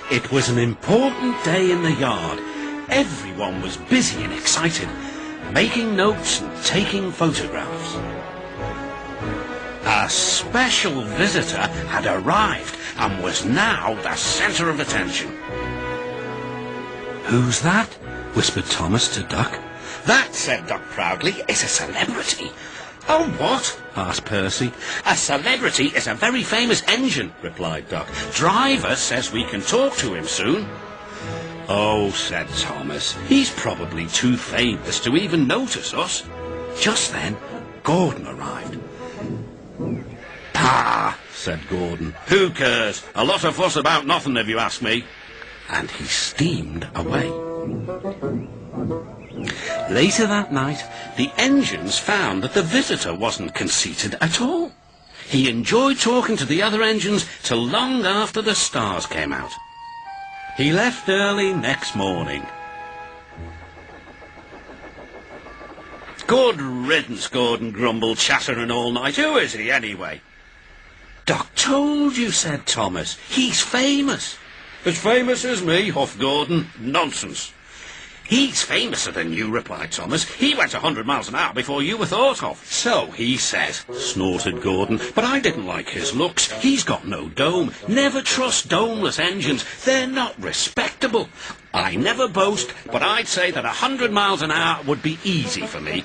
It was an important day in the yard. Everyone was busy and excited, making notes and taking photographs. A special visitor had arrived and was now the centre of attention. "Who's that?" whispered Thomas to Duck. "That," said Duck proudly, "is a celebrity." "Oh, what?" asked Percy. "A celebrity is a very famous engine," replied Duck. "Driver says we can talk to him soon." "Oh," said Thomas, "he's probably too famous to even notice us." Just then, Gordon arrived. "Pah," said Gordon. "Who cares? A lot of fuss about nothing, if you ask me." And he steamed away. Later that night, the engines found that the visitor wasn't conceited at all. He enjoyed talking to the other engines till long after the stars came out. He left early next morning. "Good riddance," Gordon grumbled, "chattering all night. Who is he, anyway?" "Doc told you," said Thomas. "He's famous." "As famous as me?" huffed Gordon. "Nonsense." "He's famouser than you," replied Thomas. "He went 100 miles an hour before you were thought of." "So he says," snorted Gordon. "But I didn't like his looks. He's got no dome. Never trust Domeless Engines. They're not respectable. I never boast, but I'd say that 100 miles an hour would be easy for me."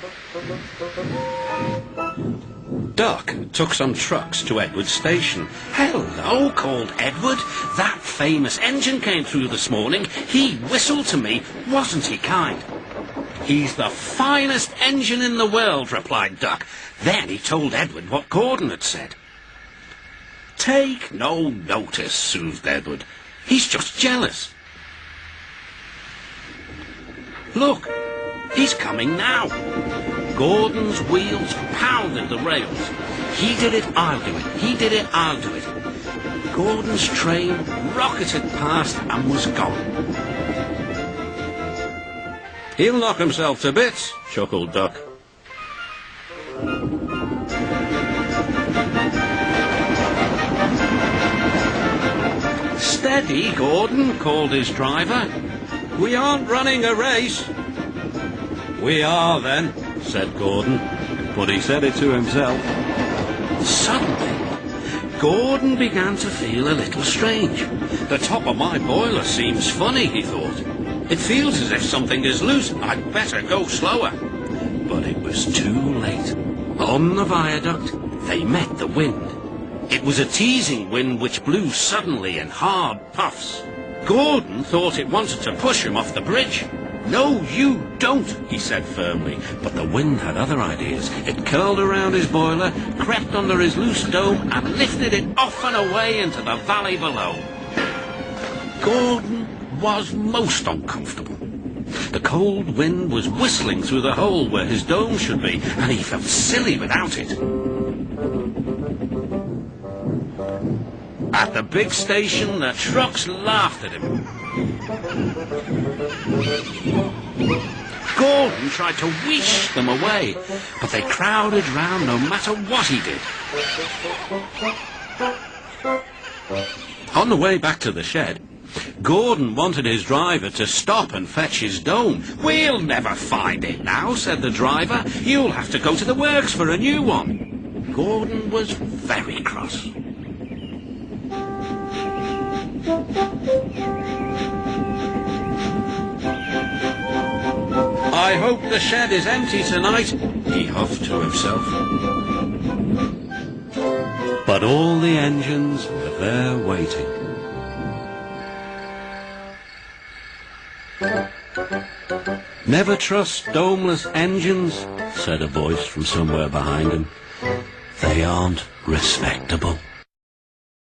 Duck took some trucks to Edward's station. "Hello," called Edward. "That famous engine came through this morning. He whistled to me. Wasn't he kind?" "He's the finest engine in the world," replied Duck. Then he told Edward what Gordon had said. "Take no notice," soothed Edward. "He's just jealous. Look, he's coming now." Gordon's wheels pounded the rails. "He did it, I'll do it. He did it, I'll do it." Gordon's train rocketed past and was gone. "He'll knock himself to bits," chuckled Duck. "Steady, Gordon," called his driver. "We aren't running a race." "We are, then," said Gordon, but he said it to himself. Suddenly, Gordon began to feel a little strange. "The top of my boiler seems funny," he thought. "It feels as if something is loose. I'd better go slower." But it was too late. On the viaduct, they met the wind. It was a teasing wind which blew suddenly in hard puffs. Gordon thought it wanted to push him off the bridge. "No, you don't," he said firmly. But the wind had other ideas. It curled around his boiler, crept under his loose dome, and lifted it off and away into the valley below. Gordon was most uncomfortable. The cold wind was whistling through the hole where his dome should be, and he felt silly without it. At the big station, the trucks laughed at him. Gordon tried to wheesh them away, but they crowded round no matter what he did. On the way back to the shed, Gordon wanted his driver to stop and fetch his dome. "We'll never find it now," said the driver. "You'll have to go to the works for a new one." Gordon was very cross. "I hope the shed is empty tonight," he huffed to himself. But all the engines were there waiting. "Never trust Domeless Engines," said a voice from somewhere behind him. "They aren't respectable."